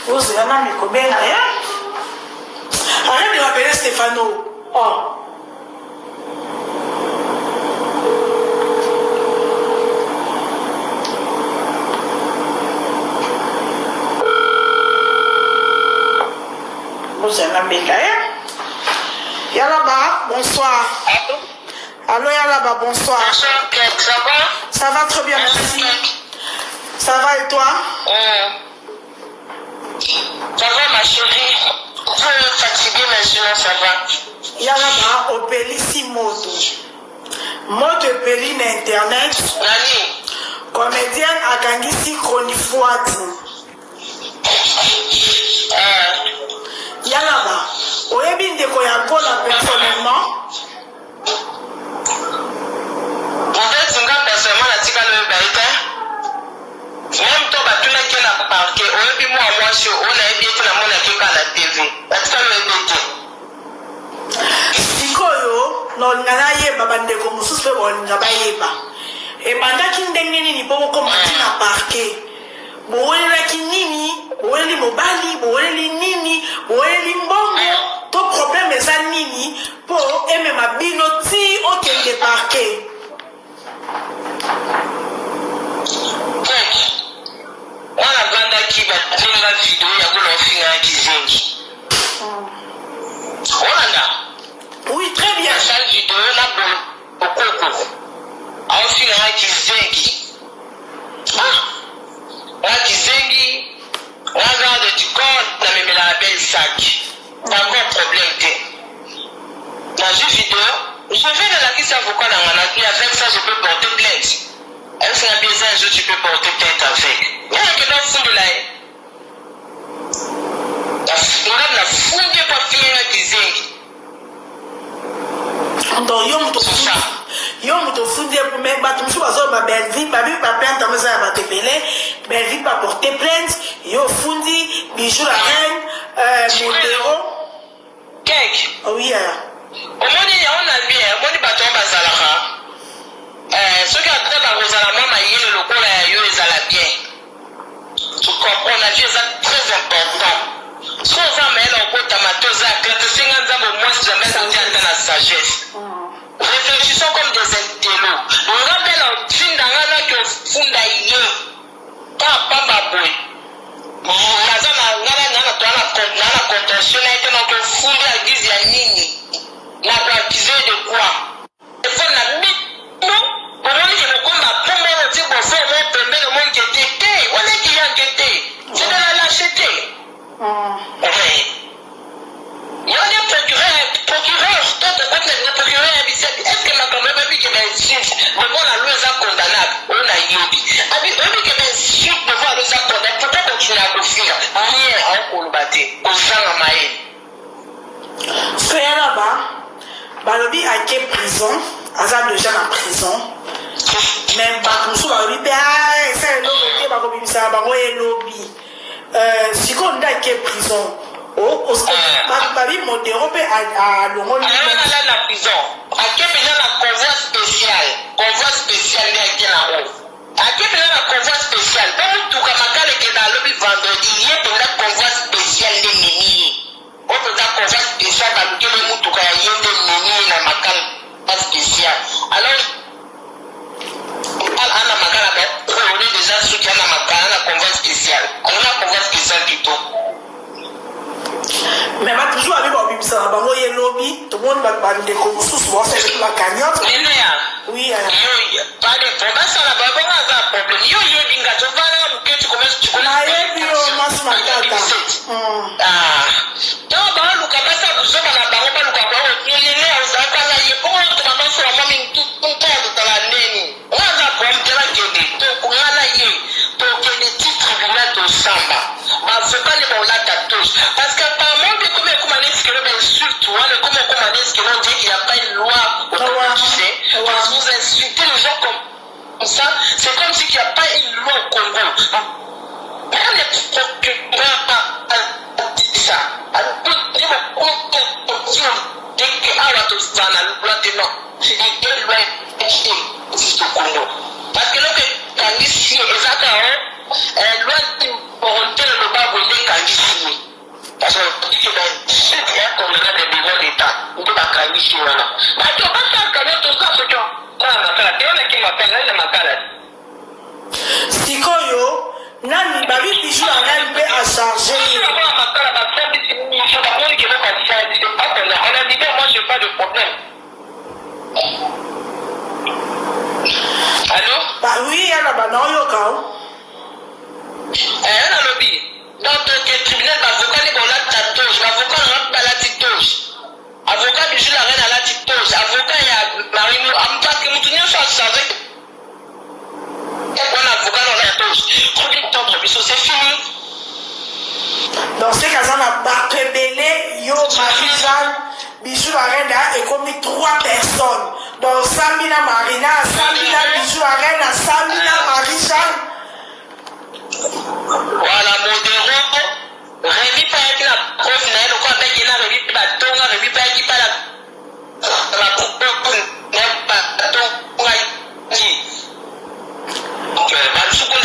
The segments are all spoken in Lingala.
Vous avez un ami combien rien? Arrête de m'appeler Stéphano. Oh. Vous avez un ami rien? Yalaba, bonsoir. Allô Yalaba, bonsoir. Bonsoir, ça va? Ça va très bien, merci. Ça va et toi? Ça va ma chérie? Je suis fatiguée mais sinon ça va. Yalaba, opelisi moto. Moto epeli na internet. Nani? Comédienne akangisi Chronifuati. Yalaba, oyebi ndeko ya Gola personnellement? En fait, nga personnellement na tika le baïta. Même toi batuna qui na parquet, oyebi moi sur on a ebi na mona ki ka na TV. Batika le bete. Sikoyo no ngana yeba bandeko mususu pe bolinga bayeba. Ebandaki ndenge nini po bokomati na parquet. Bowelelaki nini? Boweli mobali, boweli nini? Boweli mbongo. To problème eza nini po emema bino ti okende parquet. Wana bandaki batinga video ya kuna finga kizengi. Olanda. Oui, très bien. Cette vidéo là pour Coco. A finga kizengi. Kizengi, regarde du corps, na même la belle sac. D'accord, problème. Dans une vidéo, je vais de la qui s'avocat dans mon appui, avec ça je peux porter plainte. Elle fait un besoin, tu peux porter plainte avec. Il y a que dans le fond de la la fouille pas finir à Kizengi. Donc, yo muto fundi mais bato musu bazo ba Belgique ba bi ba plainte dans ça ba tepele Belgique ba porter plainte yo fundi bijou la reine modéro Kek. Oui on a bien on dit bato bazalaka ce qui a très ba rozala mama yele lokola ya yo ezala bien. Tu comprends la vie est très important. Sans jamais on peut tamatoza quand c'est un zamo moi jamais ça tient dans la sagesse. Réfléchissons comme des intellos. On rappelle un film dans un que funda yé. Pas baboui. Nana contention n'a été donc funda à guise ya nini. La baptisé de quoi? Il faut la mythe. Non? On dit que le combat pour moi, on dit qu'on fait mon premier le monde qui était. On est qui a été. C'est de la lâcheté. Il y a des procureurs, est-ce que ma caméra dit que les insultes devant la loi est condamnable? On a yobi. On dit que les insultes devant la loi est condamnable. Pourquoi continuer à le faire? Rien à combattre. Au sang à maïe. Ce qu'il y a là-bas, Balobi a été prison, Azab de gens en prison. Même pas pour ça, Balobi, c'est le lobby, Balobi, c'est le lobby. Si on a été prison, Babi modéro à l'Ongo. La prison. À quel moment la convoi spécial n'est été là-haut? À quel moment la convoi spécial? Comme tout comme à est dans le lobby vendredi, il y a pour la convoi spécial des mini. On peut la convoi spécial dans le lobby tout comme il y a des mini dans ma convoi spécial. Alors, on a ma convoi on est déjà soutien dans ma convoi spécial. Alors la convoi spécial plutôt. Mais ma toujours avec Bobby ça va bango ye lobby tout le monde va des comme souvent c'est la cagnotte. Oui. Pas de problème ça là bas pas de problème. Yo binga tu vas là que tu commences tu connais. Na ye bio mas matata. Donc bah le cas ça vous avez la bango pas le cas bah ni les on ça pas là y pour tu vas sur la mamie tout temps la neni. On a problème de la gueule. Donc on a là y donc les titres tribunal de samba. Bah c'est pas les bon là tous parce que par moment de comment est-ce que l'on insulte ou comment est-ce que l'on dit qu'il n'y a pas une loi au Congo, tu sais, parce que vous insultez les gens comme ça, c'est comme si il n'y a pas une loi au Congo. Même les procureurs dit ça. Alors, dès que dans la loi de non, c'est des lois qui existent au Congo. Parce que là, quand ici, exactement, loi de volonté le bas vous dit quand Nani, babi bijou la reine peut à charger. On a dit, moi, j'ai pas de problème. Allô? Bah oui, elle a non, yo, kao. Elle a lobby. Dans le tribunal, l'avocat n'est pas là, t'as touche. L'avocat n'a pas la petite touche. Avocat bijou la reine à la petite touche. Avocat, il y a Marie, en tant que moutonnier, ça savait. Un avocat dans la touche. C'est fini. Dans ces cas-là, on a Bakebele, Yo, Marie-Jeanne, bijou la reine a commis 3 personnes. Donc Samina Marina, Samina bijou la reine a Samina Marie-Jeanne. Voilà, modéro. Rémi Payaki la prof, il y a le quoi avec il a Rémi Batonga, Rémi Payaki pas la coupe, n'est pas Batonga ici. Donc, je suis pour le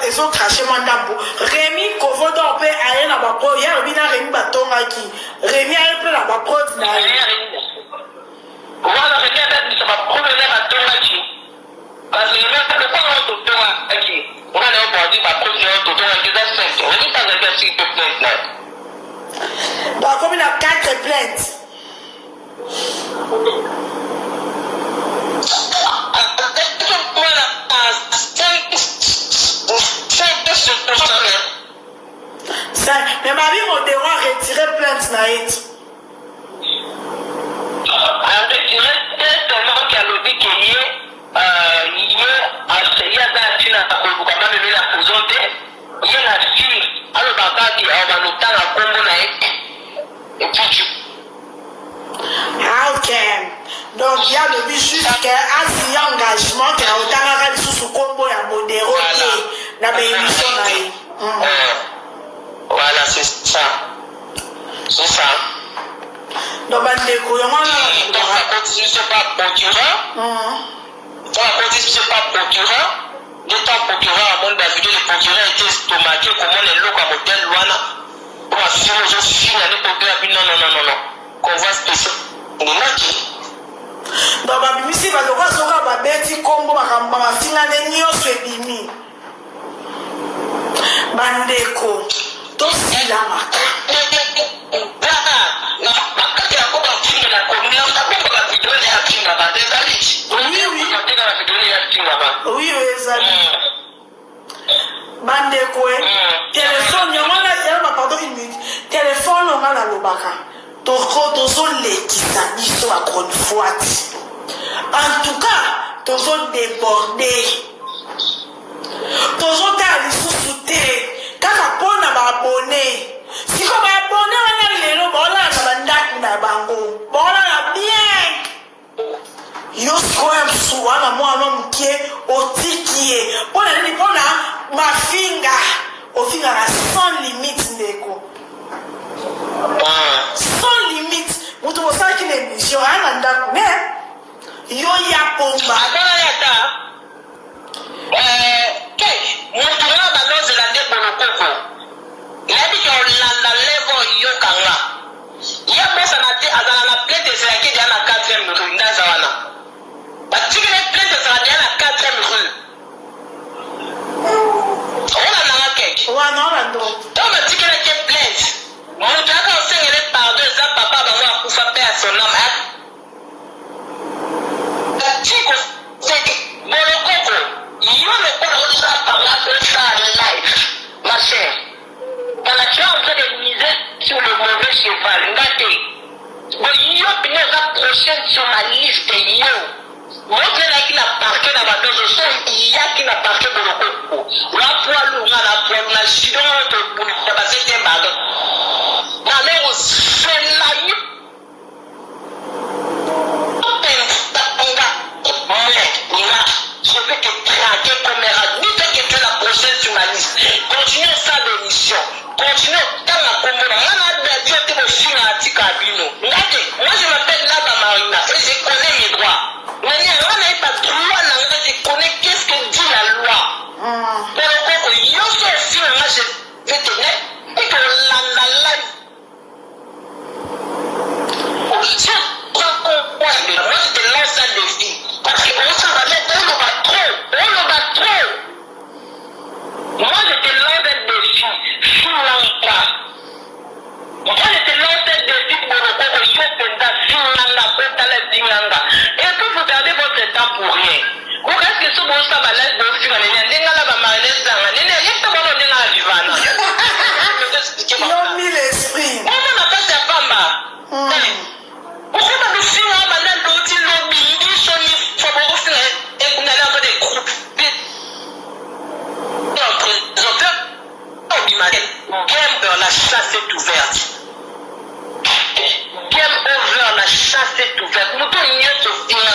ils ont craché mon dambo. Rémi Kovodo peut aller dans ma pro. Il y a Rémi Batonga qui. Rémi a peu dans ma pro. Voilà, Rémi a dit ça va prendre les Batonga qui. Parce que le pas un docteur qui. On a un body, ma pro, c'est un docteur qui est simple. On n'est pas un petit peu plainte. Donc, comme il a 4 plaintes. Mais ma vie m'a dit on retirer plainte naït. On retirer seulement qu'il y a le dit qu'il y a il y a la fille à la prison il y a la fille à le baba qui a le temps à Congo naït et puis ah ok. Donc il y a le but juste qu'un signé engagement qui a autant de sous combo et modéré dans l'émission naït. Voilà, c'est ça. C'est ça. Donc, on va continuer ce pas procureur. On va continuer ce pas procureur. D'autant procureur, à mon avis, le procureur était estomaqué, comment les locaux à modèle Luana. On va finir aux autres filles, non. Convoi spécial. On est qui? Donc, babimisi, baloko soka babeti kombo bakamba finane nyonso ebimi. Bandeko. Tosilamaka. Oui, ezali. Bandeko, téléphone, pardon, une minute. Téléphone, on a la lobaka. Tozo lekisa biso à grande fois. En tout cas, tozo débordé. Tozo ta lisusu te. Kaka pona ba abonné. Si ko ba abonné wana lelo bola na bandaku na bango. Bola na bien. Yo soya msuwana mwana mkie otikie. Pona nini pona mafinga. Ofinga na sans limite ndeko. Sans limite. Mutu mosala ki l'émission ana ndaku ne. Yo ya pomba. Mutu na balozi la ndeko lokoko. Yabi yo landa levo yo kanga. Ya pesa na te azana na plate c'est qui dia na 4e rue ndaza wana. Ba tigre plate c'est dia na 4e rue. Ona na keke. Wana ona ndo. Donc ba tigre ke plate. Mutu aka osengele pardon za papa ba mwa kufa pe à son âme. Chico c'est molokoko. Yo le ko ça par la ça live. Ma chère. Dans la chance de miser sur le mauvais cheval, ngate. Mais yo pine la prochaine sur ma liste yo. Moi je qui n'a parqué dans ma dose son il y a qui n'a parqué dans le coco. La poilu la poilu na chidon to pour la base de bague. Na le c'est la yo. Je vais te traquer comme un ni que tu es la prochaine sur ma liste. Continue ça d'émission. Continue dans la commune. Dieu te me filme à Tikabino. Moi je m'appelle Laba Marina et je connais mes droits. Mais il n'y a pas de loi, je connais qu'est-ce que dit la loi. Pour le coup, il y a un film, moi je vais te mettre et que la te lance un défi. Parce que ça va mettre, on va trop. Moi, je te lance un défi. Finlanda. Moi, je te lance un défi pour le Finlanda. Et que vous gardez votre temps pour rien. Vous restez sur mon sabalès, vous aussi, vous allez dire, il y a l'esprit. On n'a pas de femme. Pourquoi pas de filles, on a d'autres lobby, ils sont mis, faut beaucoup faire, et on a l'air des groupes. Game over, la chasse est ouverte. Game over, la chasse est ouverte. Nous devons mieux se finir.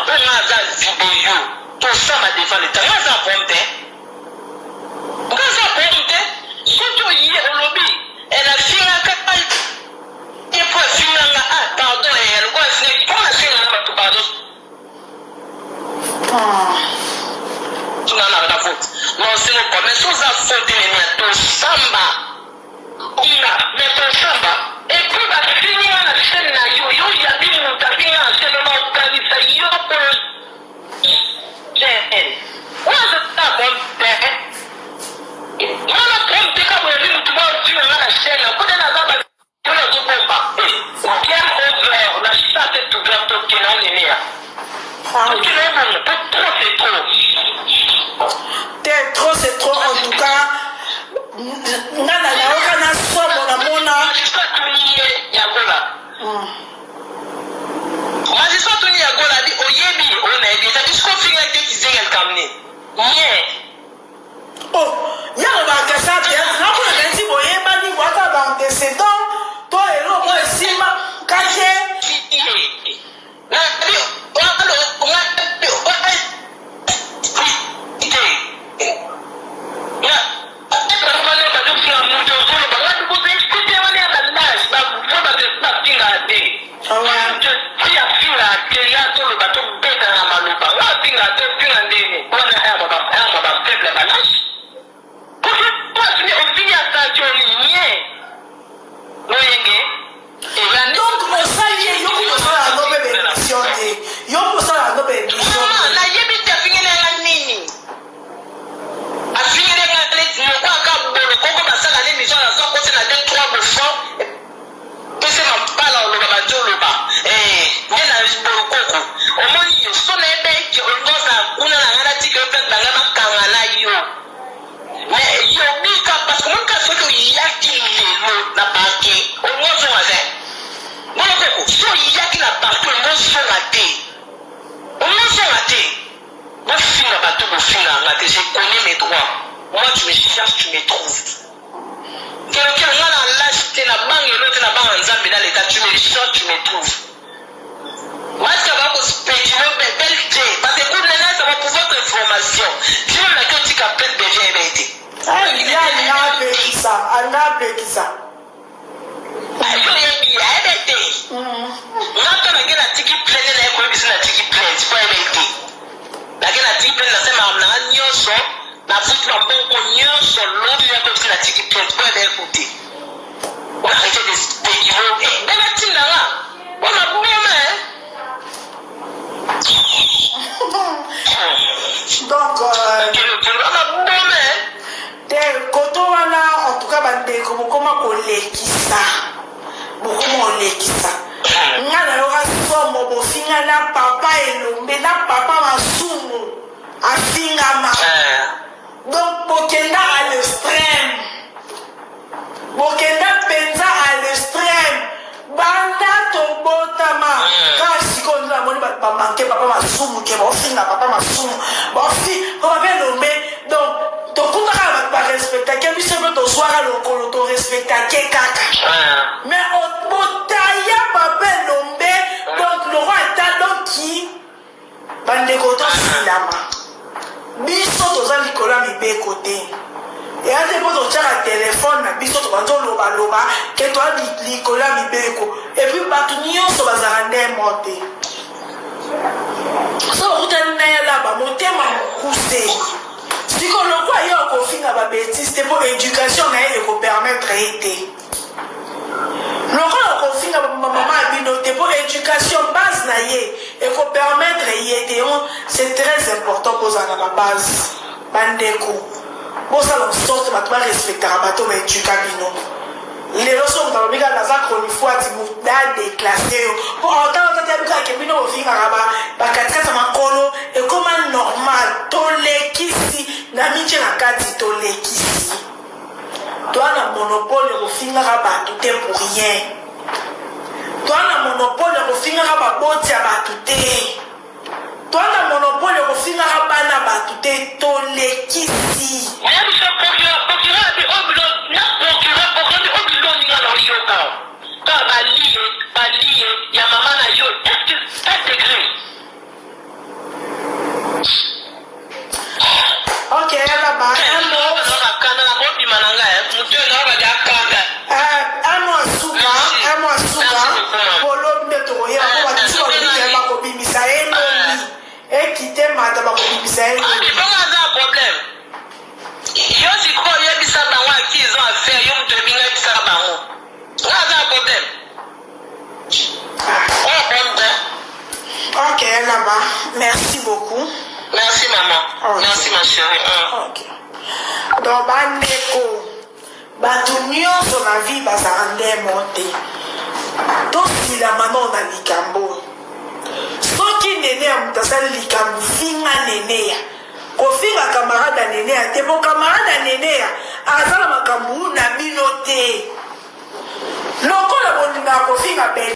On a des vidéos. Tout ça va défendre l'État. On a des pommes. On a des pommes. Surtout hier au lobby. Elle a fini à Kapaï. Il faut finir là. Ah, pardon. Elle va finir. Pour la finir là, tu pardon. Tu n'en as pas de faute. Non, c'est le problème. Si vous avez faute, il y a tout samba. Mais ton samba. Et puis, va finir la scène là. Yo, il y a des gens qui finissent la scène là. Yo, pour le. On a ça comme terre. On a trompé comme on dit, tu vas finir la scène là. Quand on a ça, on a tout bon. Game over. La chasse est ouverte au Kenya. Trop, c'est trop. En tout cas, moi tu me cherches, tu me trouves. Quelqu'un là dans l'âge, tu es la banque et l'autre là bas en Zambie dans l'état, tu me cherches, tu me trouves. Moi ça va vous spéculer, mais belle idée. Parce que pour l'instant, ça va pour votre information. Si on a qu'un petit capet de VMD. Ah, il y a un appel qui ça. Un appel qui ça. Il y a un appel. Maintenant, la gueule a tiki plein, elle a un peu la tiki plein, c'est pas un. La gueule a tiki plein, c'est ma nyoso. La foot la bonne nyoso, l'autre il a comme si la tiki plein, c'est pas un écouté. On a arrêté de spéculer. Et dans la team là, on a boumé, donc, on a boumé. Koto wana en tout cas bandeko bokoma kolekisa bokoma olekisa nga na yoka somo bofinga na papa elombe na papa masumu afingama donc bokenda à l'extrême bokenda penza à l'extrême banda tobotama kasi ko nda moni ba manke papa masumu ke bofinga papa masumu bofi ko ba elombe donc tokundaka barespectake biso mpe tozwaka lokolo torespectake kaka mais botaya papa elombe donc loko ata doki bandeko tosilama biso toza likolo ya mibeko te eya te mpo totyaka telefone na biso tobanza olobaloba ke toya likolo ya mibeko epuis bato nyonso bazala ndemo te so okutani na ye laba motema mokuse siko lokwa yo kofinga babétise te mpo éducation na ye ekopermettre ye te lokola kofinga bamama ya bino te mpo éducation base na ye et faut permettre y c'est très important pour ça la base bandeko bon ça en sorte ba respecter bato ba éduquer bino les leçons dans le biga na za fois ti muda déclassé pour autant ça tu as que bino ofinga ba katata makolo et comme normal tolekisi na minche na kati tolekisi toi na monopole ofinga ba tout est pour rien. Toi, le monopole de finir à boti à batouté. Toi, le monopole de finir à bana batouté, tolé kisi. Ok, là-bas, ok, là-bas. Merci beaucoup. Merci, maman. Okay. Merci, ma chérie. Ok. Donc, bandeko, bato nyonso na vie bazalande monte. Tosila maman na likambo. Soki nene ya mutasali likambo finga nene ya. Kofinga camarade nene ya. Te bon camarade nene ya. Azala makambu na bino te. Lokola bolinga kofinga be.